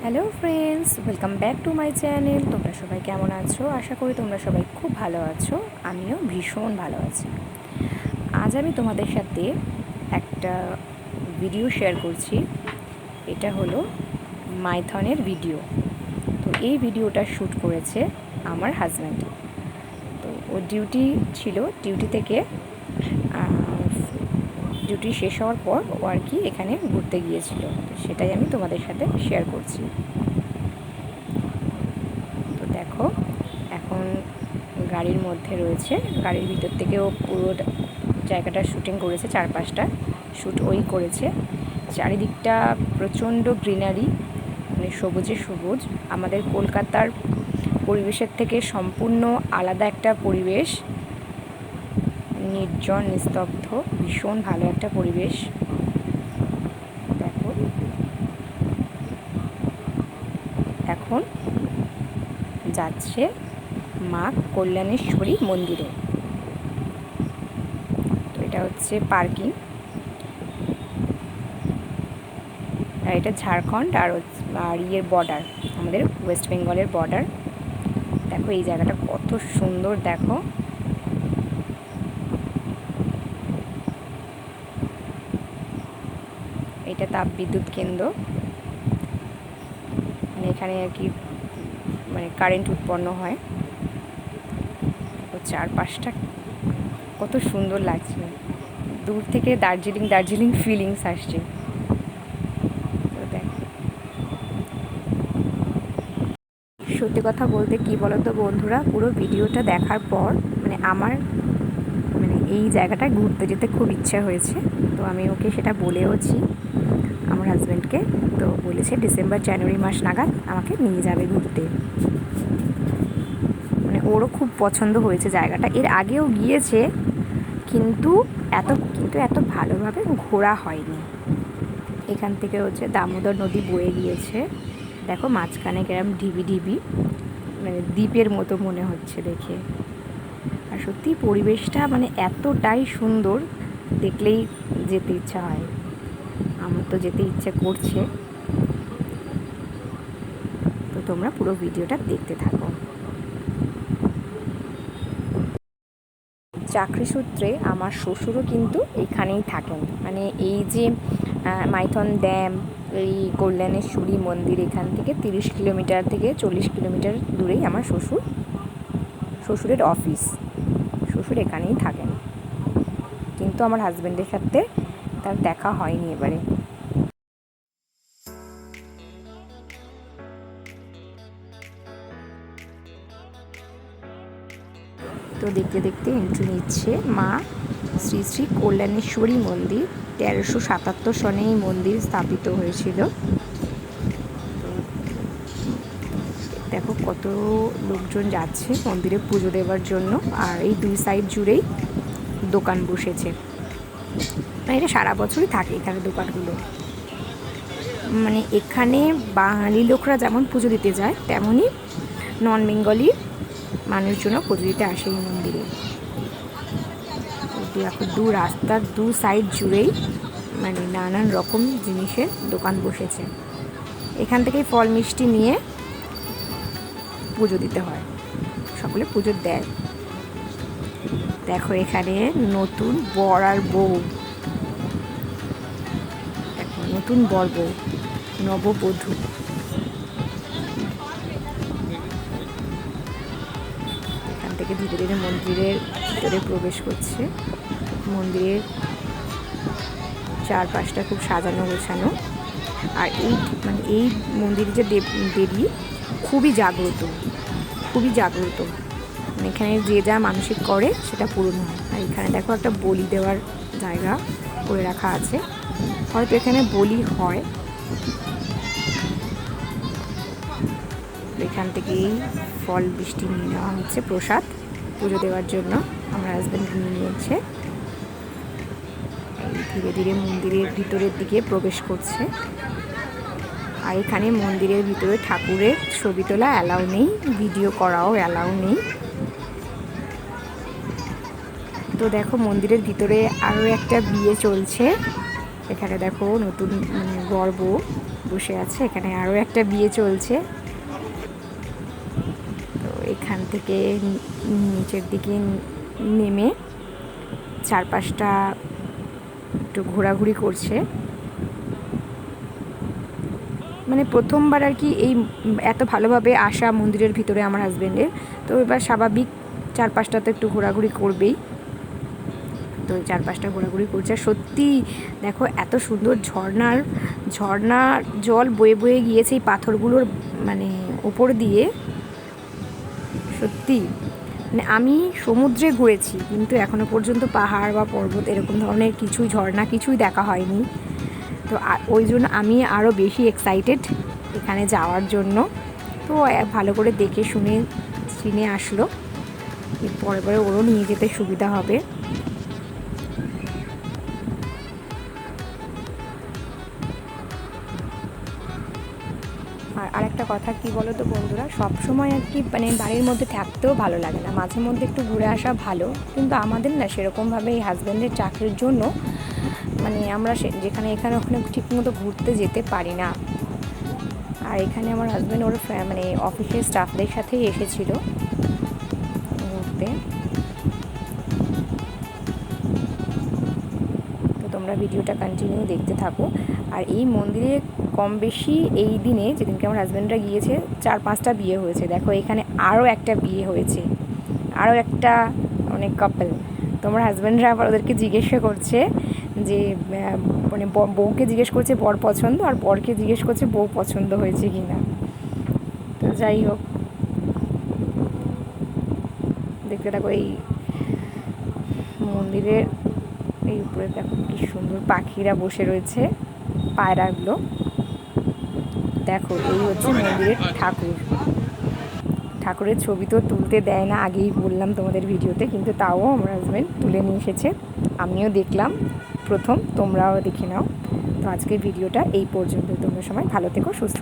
Hello friends, welcome back to my channel. তোমরা সবাই কেমন আছো? আশা করি তোমরা সবাই খুব ভালো আছো। আমিও ভীষণ ভালো আছি। আজ আমি তোমাদের সাথে একটা ভিডিও শেয়ার করছি। এটা হলো মাইথনের ভিডিও। তো এই ভিডিওটা শ্যুট করেছে আমার হাজব্যান্ড। তো ওর ডিউটি ছিল, ডিউটি থেকে ডিউটি শেষ হওয়ার পর ও আর কি এখানে ঘুরতে গিয়েছিল। সেটাই আমি তোমাদের সাথে শেয়ার করছি। তো দেখো, এখন গাড়ির মধ্যে রয়েছে, গাড়ির ভিতর থেকেও পুরো জায়গাটা শ্যুটিং করেছে, চারপাশটা শ্যুট ওই করেছে। চারিদিকটা প্রচণ্ড গ্রিনারি, মানে সবুজে সবুজ। আমাদের কলকাতার পরিবেশের থেকে সম্পূর্ণ আলাদা একটা পরিবেশ, নির্জন নিস্তব্ধ, ভীষণ ভালো একটা পরিবেশ। দেখো, এখন যাচ্ছে মা কল্যাণেশ্বরী মন্দিরে। তো এটা হচ্ছে পার্কিং, আর এটা ঝাড়খণ্ড আর ইয়ের বর্ডার, আমাদের ওয়েস্ট বেঙ্গলের বর্ডার। দেখো এই জায়গাটা কত সুন্দর। দেখো, এটা তাপবিদ্যুৎ কেন্দ্র, মানে এখানে আর কি মানে কারেন্ট উৎপন্ন হয়। ও চারপাশটা কত সুন্দর লাগছে, দূর থেকে দার্জিলিং ফিলিংস আসছে। সত্যি কথা বলতে কি বলো তো বন্ধুরা, পুরো ভিডিওটা দেখার পর আমার এই জায়গাটায় ঘুরতে যেতে খুব ইচ্ছা হয়েছে। তো আমি ওকে সেটা বলেওছি আমার হাজব্যান্ডকে। তো বলেছে ডিসেম্বর জানুয়ারি মাস নাগাদ আমাকে নিয়ে যাবে ঘুরতে। ওরও খুব পছন্দ হয়েছে জায়গাটা। এর আগেও গিয়েছে, কিন্তু এত ভালোভাবে ঘোরা হয়নি। এখান থেকে হচ্ছে দামোদর নদী বয়ে গিয়েছে। দেখো মাঝখানে কেরম ঢিবি দ্বীপের মতো মনে হচ্ছে দেখে। আর সত্যি পরিবেশটা এতটাই সুন্দর, দেখলেই যেতে ইচ্ছা হয়। আমার তো যেতে ইচ্ছে করছে। তো তোমরা পুরো ভিডিওটা দেখতে থাকো। চাকরি সূত্রে আমার শ্বশুরও কিন্তু এখানেই থাকেন। এই যে মাইথন ড্যাম, এই কল্যাণেশ্বরী মন্দির, এখান থেকে 30 কিলোমিটার থেকে 40 কিলোমিটার দূরেই আমার শ্বশুরের অফিস। শ্বশুর এখানেই থাকেন, কিন্তু আমার হাজব্যান্ডের সাথে তার দেখা হয়নি এবারে। তো দেখতে দেখতে এন্ট্রি নিচ্ছে মা শ্রী শ্রী কল্যাণেশ্বরী মন্দির। 1377 সনে এই মন্দির স্থাপিত হয়েছিল। দেখো কত লোকজন যাচ্ছে মন্দিরে পুজো দেওয়ার জন্য। আর এই দুই সাইড জুড়েই দোকান বসেছে। এটা সারা বছরই থাকে এখানে দোকানগুলো। এখানে বাঙালি লোকরা যেমন পুজো দিতে যায়, তেমনই নন বেঙ্গলি মানুষজনও পুজো দিতে আসে এই মন্দিরে। দু রাস্তার দু সাইড জুড়েই নানান রকম জিনিসের দোকান বসেছে। এখান থেকেই ফল মিষ্টি নিয়ে পুজো দিতে হয়, সকলে পুজো দেয়। দেখো এখানে নতুন বর আর বউ, দেখো নতুন বর বউ, নববধূ। এখান থেকে ধীরে ধীরে মন্দিরের ভিতরে প্রবেশ করছে। মন্দিরের চারপাশটা খুব সাজানো গোছানো। আর এই মন্দিরের যে দেবী খুবই জাগ্রত। এখানে যে যা মানসিক করে সেটা পূরণ হয়। আর এখানে দেখো একটা বলি দেওয়ার জায়গা করে রাখা আছে, হয়তো এখানে বলি হয়। এখান থেকেই ফল মিষ্টি নিয়ে নেওয়া হচ্ছে প্রসাদ পুজো দেওয়ার জন্য। আমার হাজব্যান্ড নিয়ে নিয়েছে। ধীরে ধীরে মন্দিরের ভিতরের দিকে প্রবেশ করছে। আর এখানে মন্দিরের ভিতরে ঠাকুরের ছবি তোলা অ্যালাউ নেই, ভিডিও করাও অ্যালাউ নেই। তো দেখো মন্দিরের ভিতরে আরও একটা বিয়ে চলছে। এখানে দেখো নতুন বর বউ বসে আছে। এখানে আরও একটা বিয়ে চলছে। তো এখান থেকে নিচের দিকে নেমে চারপাশটা একটু ঘোরাঘুরি করছে। মানে প্রথমবার আর কি এই এত ভালোভাবে আসা মন্দিরের ভিতরে আমার হাজব্যান্ডের। তো এবার স্বাভাবিক চারপাশটা তো একটু ঘোরাঘুরি করবেই। তো চারপাশটা ঘোরাঘুরি করছে। সত্যি দেখো এত সুন্দর ঝর্ণার জল বয়ে বয়ে গিয়েছে এই পাথরগুলোর মানে ওপর দিয়ে। সত্যি মানে আমি সমুদ্রে ঘুরেছি, কিন্তু এখনো পর্যন্ত পাহাড় বা পর্বত এরকম ধরনের কিছুই, ঝর্ণা কিছুই দেখা হয়নি। তো ওই জন্য আমি আরও বেশি এক্সাইটেড এখানে যাওয়ার জন্য। তো ভালো করে দেখে শুনে চিনে আসলো, পরে পরে ওরও নিয়ে যেতে সুবিধা হবে। আর আরেকটা কথা কি বলো তো বন্ধুরা, সবসময় আর কি মানে বাড়ির মধ্যে থাকতেও ভালো লাগে না, মাঝে মধ্যে একটু ঘুরে আসা ভালো। কিন্তু আমাদের না সেরকমভাবে এই হাজব্যান্ডের চাকরির জন্য মানে আমরা যেখানে এখানে ওখানে ঠিকমতো ঘুরতে যেতে পারি না। আর এখানে আমার হাজব্যান্ড ওর মানে অফিসের স্টাফদের সাথেই এসেছিলো ঘুরতে। তো তোমরা ভিডিওটা কন্টিনিউ দেখতে থাকো। আর এই মন্দিরে কম বেশি এই দিনে যেদিনকে আমার হাজব্যান্ডরা গিয়েছে 4-5টা বিয়ে হয়েছে। দেখো এখানে আরও একটা বিয়ে হয়েছে, আরও একটা অনেক কাপল। তোমার হাজব্যান্ডরা আবার ওদেরকে জিজ্ঞাসা করছে যে মানে বউকে জিজ্ঞেস করছে বর পছন্দ, আর বরকে জিজ্ঞেস করছে বউ পছন্দ হয়েছে কি না। তো যাই হোক, দেখতে থাকো। এই মন্দিরের এই উপরে দেখো কি সুন্দর পাখিরা বসে রয়েছে, পায়রাগুলো। দেখো এই হচ্ছে মন্দিরের ঠাকুরের ছবি তো তুলতে দেয় না, আগেই বললাম তোমাদের ভিডিওতে, কিন্তু তাও আমার হাজব্যান্ড তুলে নিয়ে এসেছে। আমিও দেখলাম প্রথম, তোমরাও দেখে নাও। তো আজকের ভিডিওটা এই পর্যন্ত। তোমরা সবাই ভালো থেকো, সুস্থ।